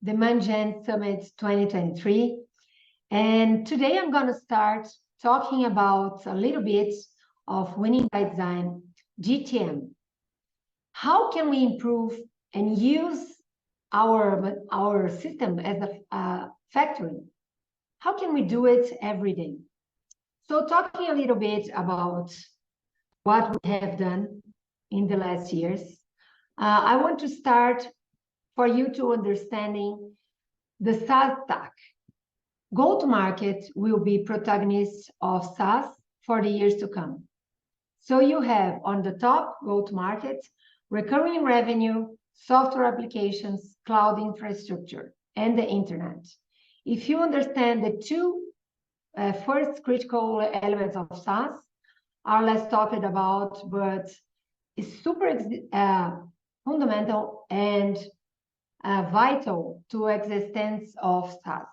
Demand Gen Summit 2023. And today I'm going to start talking about a little bit of Winning by Design GTM. How can we improve and use our system as a factory? How can we do it every day? So talking a little bit about what we have done in the last years, I want to start for you to understanding the SaaS stack. Go-to-market will be protagonist of SaaS for the years to come. So you have on the top, go-to-market, recurring revenue, software applications, cloud infrastructure, and the internet. If you understand the two first critical elements of SaaS, are less talked about, but it's super fundamental and vital to existence of SaaS.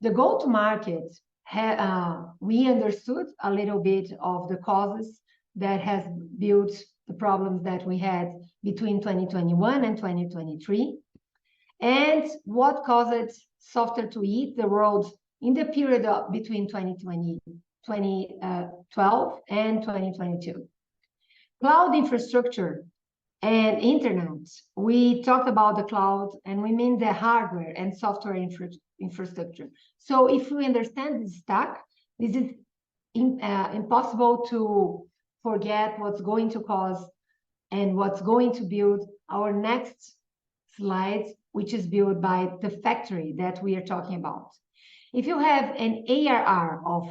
The go-to-market, we understood a little bit of the causes that has built the problems that we had between 2021 and 2023, and what caused software to eat the world in the period between 2012 and 2022. Cloud infrastructure and internet. We talked about the cloud, and we mean the hardware and software infrastructure. So if we understand this stack, this is impossible to forget what's going to cause and what's going to build our next slide, which is built by the factory that we are talking about. If you have an ARR of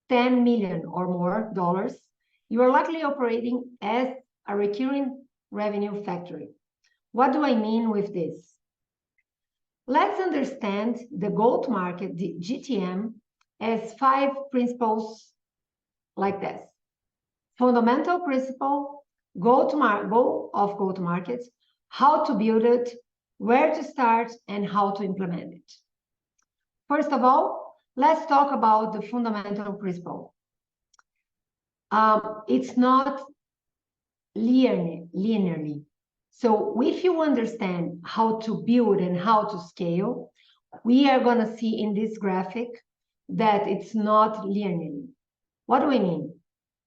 10 million or more dollars, you are likely operating as a recurring revenue factory. What do I mean with this? Let's understand the go-to-market, the GTM, as 5 principles like this. Fundamental principle, goal of go-to-market, how to build it, where to start, and how to implement it. First of all, let's talk about the fundamental principle. It's not linearly. So if you understand how to build and how to scale, we are going to see in this graphic that it's not linearly. What do I mean?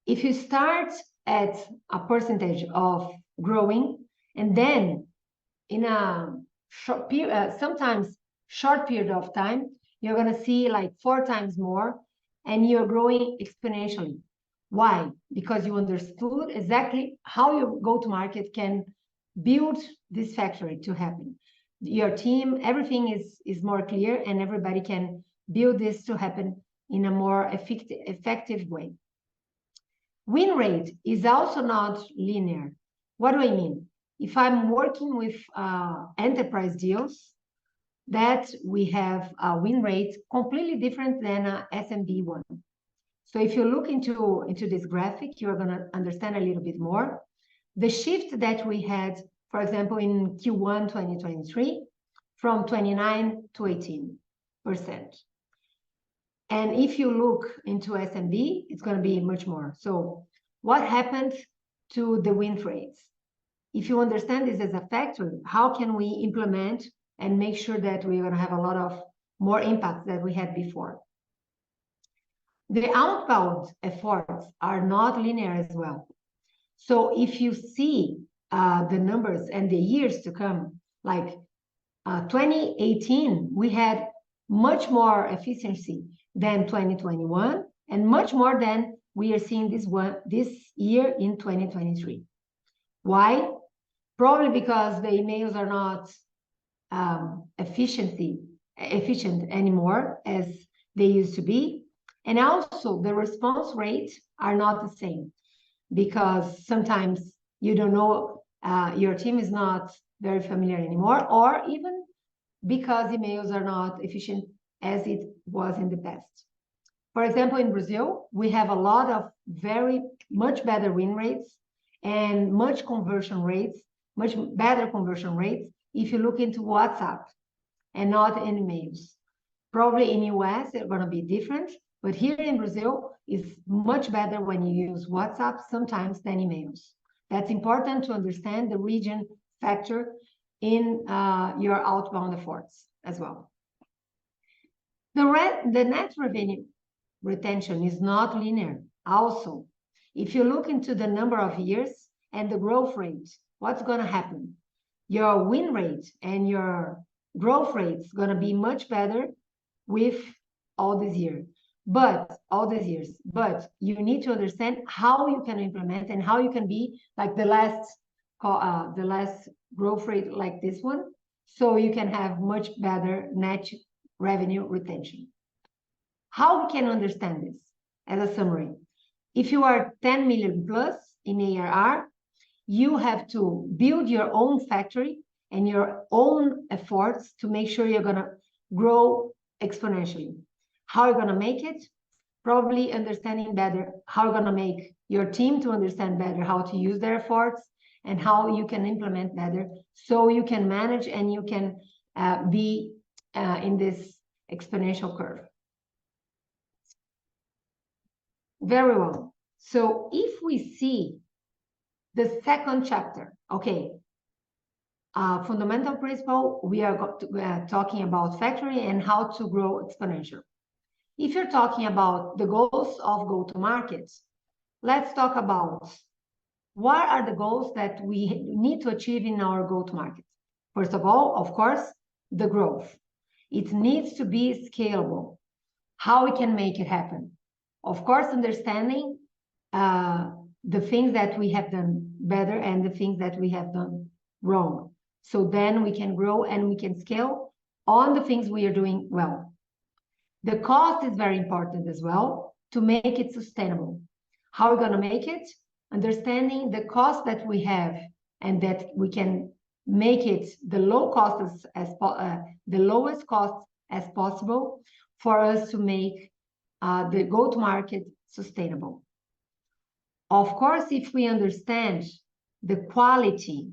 If you start at a percentage of growing, and then in a short period, sometimes short period of time, you're going to see like 4 times more, and you're growing exponentially. Why? Because you understood exactly how your go-to-market can build this factory to happen. Your team, everything is more clear, and everybody can build this to happen in a more effective way. Win rate is also not linear. What do I mean? If I'm working with enterprise deals, that we have a win rate completely different than a SMB one. So if you look into this graphic, you're going to understand a little bit more. The shift that we had, for example, in Q1 2023, from 29 to 18%. And if you look into SMB, it's going to be much more. So what happened to the win rates? If you understand this as a factory, how can we implement and make sure that we're going to have a lot of more impact than we had before? The outbound efforts are not linear as well. So if you see the numbers and the years to come, like 2018, we had much more efficiency than 2021, and much more than we are seeing this year in 2023. Why? Probably because the emails are not efficient anymore as they used to be. And also the response rates are not the same, because sometimes you don't know, your team is not very familiar anymore, or even because emails are not efficient as it was in the past. For example, in Brazil, we have a lot of much better win rates and much better conversion rates if you look into WhatsApp and not in emails. Probably in US, they're going to be different, but here in Brazil, it's much better when you use WhatsApp sometimes than emails. That's important to understand the region factor in your outbound efforts as well. The net revenue retention is not linear. Also, if you look into the number of years and the growth rate, what's going to happen? Your win rate and your growth rate is going to be much better with all these years. But you need to understand how you can implement and how you can be like the last growth rate like this one, so you can have much better net revenue retention. How we can understand this as a summary? If you are 10 million plus in ARR, you have to build your own factory and your own efforts to make sure you're going to grow exponentially. How are you going to make it? Probably understanding better how you're going to make your team to understand better how to use their efforts and how you can implement better, so you can manage and you can be in this exponential curve. Very well. So if we see the second chapter, okay, fundamental principle, we are talking about factory and how to grow exponential. If you're talking about the goals of go-to-market, let's talk about what are the goals that we need to achieve in our go-to-market. First of all, of course, the growth. It needs to be scalable. How we can make it happen? Of course, understanding the things that we have done better and the things that we have done wrong. So then we can grow and we can scale on the things we are doing well. The cost is very important as well to make it sustainable. How are we going to make it? Understanding the cost that we have and that we can make it the lowest cost as possible for us to make the go-to-market sustainable. Of course, if we understand the quality,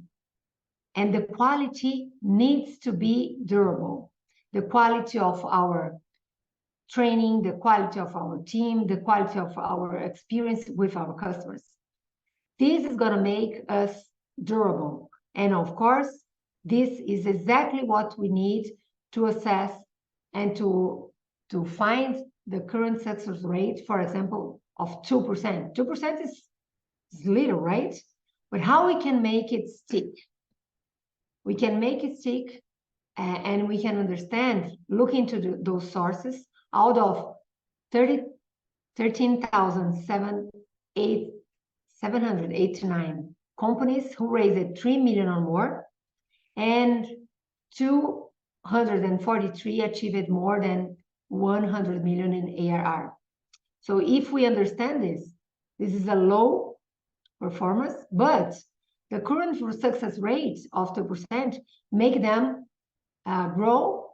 and the quality needs to be durable, the quality of our training, the quality of our team, the quality of our experience with our customers. This is going to make us durable. And of course, this is exactly what we need to assess and to find the current success rate, for example, of 2%. 2% is little, right? But how we can make it stick? We can make it stick and we can understand, look into those sources. Out of 13,789 companies who raised 3 million or more, and 243 achieved more than 100 million in ARR. So if we understand this is a low performance, but the current success rate of 2% make them grow.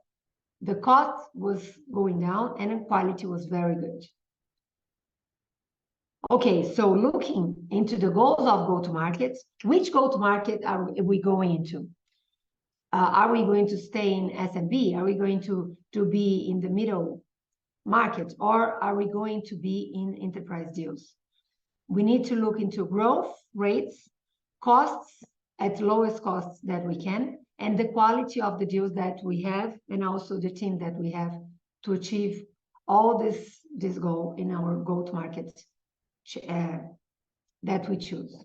The cost was going down and the quality was very good. Okay, so looking into the goals of go-to-market, which go-to-market are we going into? Are we going to stay in SMB? Are we going to be in the middle market? Or are we going to be in enterprise deals? We need to look into growth rates, costs at lowest costs that we can, and the quality of the deals that we have, and also the team that we have to achieve all this goal in our go-to-market that we choose.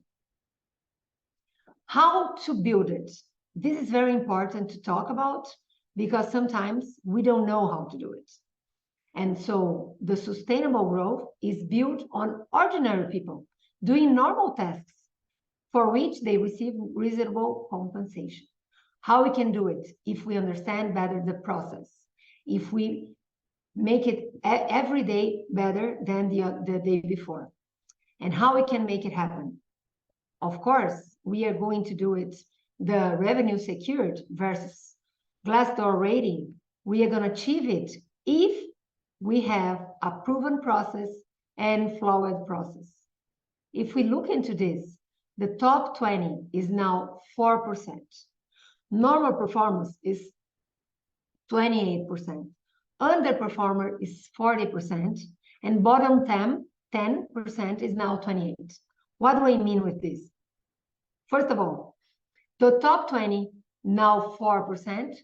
How to build it? This is very important to talk about because sometimes we don't know how to do it. And so the sustainable growth is built on ordinary people doing normal tasks for which they receive reasonable compensation. How we can do it? If we understand better the process, if we make it every day better than the day before, and how we can make it happen. Of course, we are going to do it the revenue secured versus Glassdoor rating. We are going to achieve it if we have a proven process and flawed process. If we look into this, the top 20 is now 4%. Normal performance is 28%. Underperformer is 40%. And bottom 10% is now 28%. What do I mean with this? First of all, the top 20 now 4%,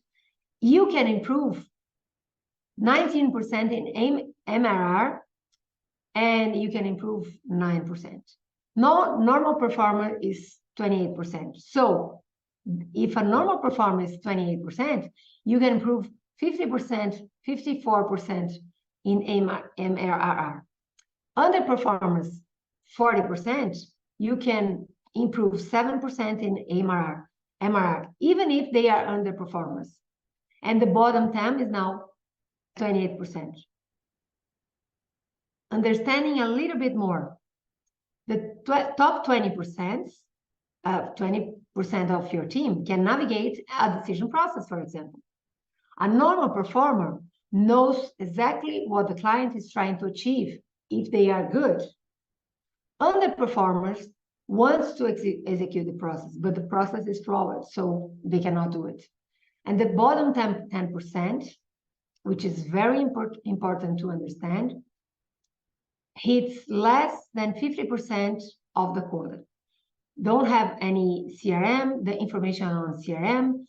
you can improve 19% in MRR, and you can improve 9%. No, normal performer is 28%. So if a normal performer is 28%, you can improve 50%, 54% in MRR. Underperformers, 40%, you can improve 7% in MRR, even if they are underperformers. And the bottom 10 is now 28%. Understanding a little bit more, the top 20%, 20% of your team can navigate a decision process, for example. A normal performer knows exactly what the client is trying to achieve if they are good. Underperformers want to execute the process, but the process is flawed, so they cannot do it. And the bottom 10%, which is very important to understand, hits less than 50% of the quota. Don't have any CRM, the information on CRM,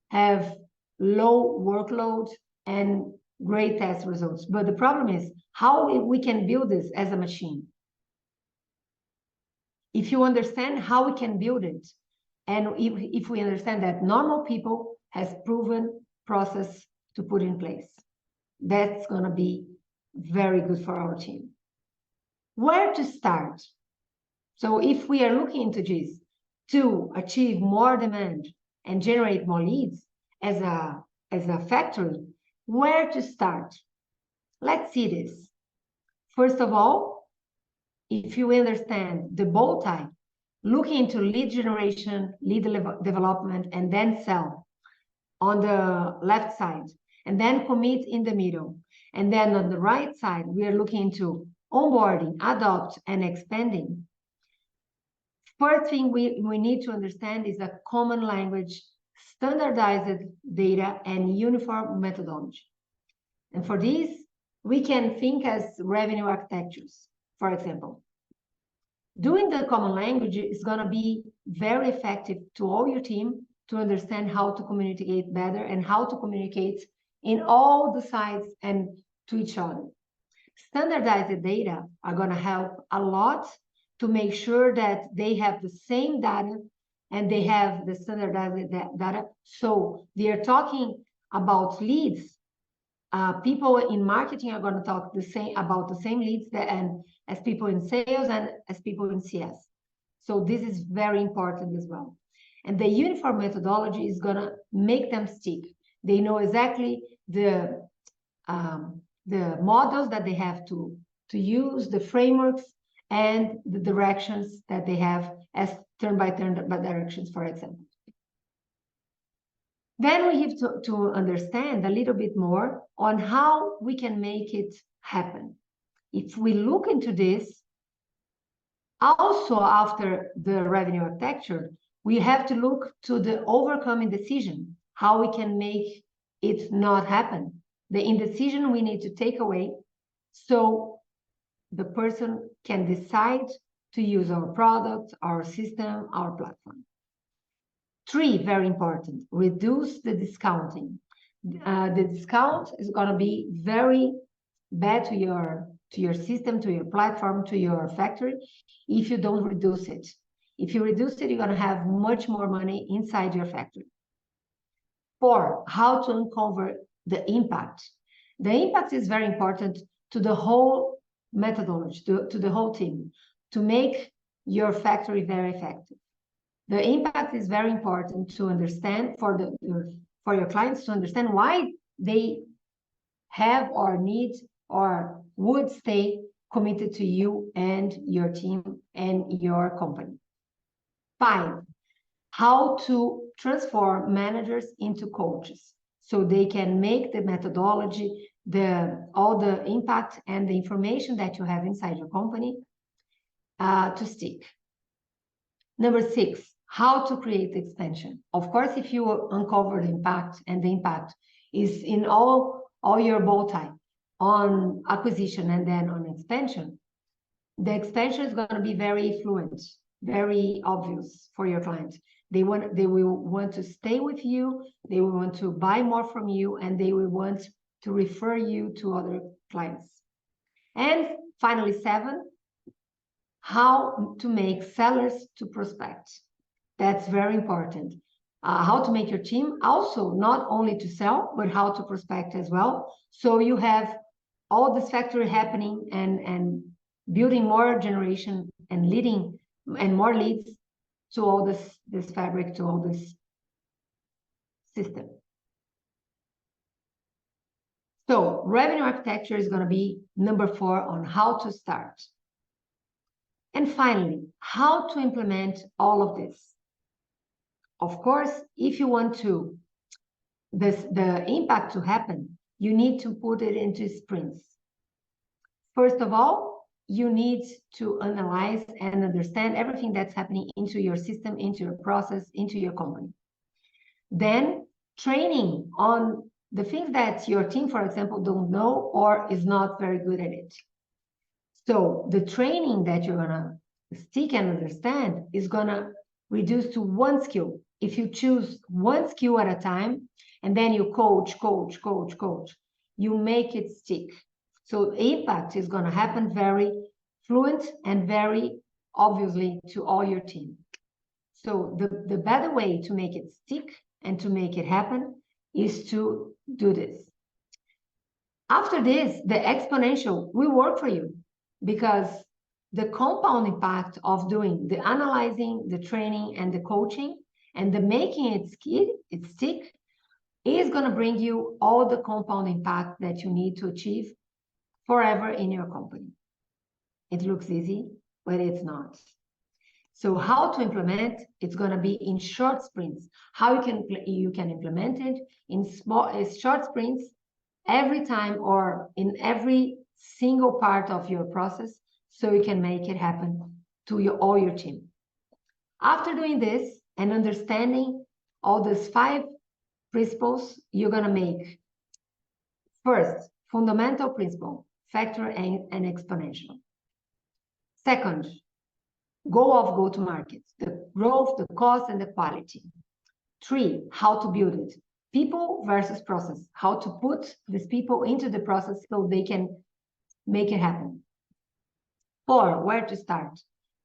have low workload and great test results. But the problem is how we can build this as a machine. If you understand how we can build it, and if we understand that normal people has proven process to put in place, that's going to be very good for our team. Where to start? So if we are looking into this to achieve more demand and generate more leads as a factory, where to start? Let's see this. First of all, if you understand the bow tie, looking into lead generation, lead development, and then sell on the left side, and then commit in the middle. And then on the right side, we are looking into onboarding, adopt, and expanding. First thing we need to understand is a common language, standardized data, and uniform methodology. And for this, we can think as revenue architectures, for example. Doing the common language is going to be very effective to all your team to understand how to communicate better and how to communicate in all the sides and to each other. Standardized data are going to help a lot to make sure that they have the same data and they have the standardized data. So they are talking about leads. People in marketing are going to talk about the same leads as people in sales and as people in CS. So this is very important as well. And the uniform methodology is going to make them stick. They know exactly the models that they have to use, the frameworks, and the directions that they have as turn-by-turn directions, for example. Then we have to understand a little bit more on how we can make it happen. If we look into this, also after the revenue architecture, we have to look to the overcoming decision, how we can make it not happen. The indecision we need to take away so the person can decide to use our product, our system, our platform. 3, very important, reduce the discounting. The discount is going to be very bad to your system, to your platform, to your factory if you don't reduce it. If you reduce it, you're going to have much more money inside your factory. 4, how to uncover the impact. The impact is very important to the whole methodology, to the whole team, to make your factory very effective. The impact is very important to understand for your clients to understand why they have or need or would stay committed to you and your team and your company. 5, how to transform managers into coaches so they can make the methodology, all the impact and the information that you have inside your company to stick. Number 6, how to create expansion. Of course, if you uncover the impact, and the impact is in all your bow tie on acquisition and then on expansion, the expansion is going to be very fluent. very obvious for your client. They will want to stay with you, they will want to buy more from you, and they will want to refer you to other clients. And finally, 7, how to make sellers to prospect. That's very important. How to make your team also not only to sell, but how to prospect as well. So you have all this factory happening and building more generation and leading and more leads to all this fabric, to all this system. So revenue architecture is going to be number 4 on how to start. And finally, how to implement all of this. Of course, if you want the impact to happen, you need to put it into sprints. First of all, you need to analyze and understand everything that's happening into your system, into your process, into your company. Then training on the things that your team, for example, don't know or is not very good at it. So the training that you're gonna stick and understand is gonna reduce to 1 skill. If you choose 1 skill at a time, and then you coach, you make it stick. So impact is gonna happen very fluent and very obviously to all your team. So the better way to make it stick and to make it happen is to do this. After this, the exponential will work for you, because the compound impact of doing the analyzing, the training, and the coaching, and the making it stick is going to bring you all the compound impact that you need to achieve forever in your company. It looks easy, but it's not. So how to implement? It's going to be in short sprints. How you can implement it in short sprints every time or in every single part of your process, so you can make it happen to all your team. After doing this and understanding all these 5 principles, you're going to make first fundamental principle, factor and exponential. Second, goal of go-to-market, the growth, the cost, and the quality. 3, how to build it. People versus process, how to put these people into the process so they can make it happen. 4, where to start,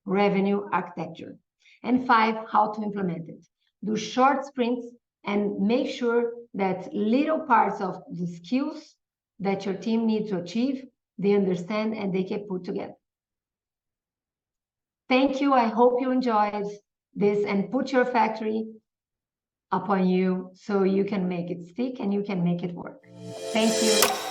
revenue architecture. And 5, how to implement it. Do short sprints and make sure that little parts of the skills that your team needs to achieve, they understand and they can put together. Thank you. I hope you enjoyed this and put your factory upon you so you can make it stick and you can make it work. Thank you.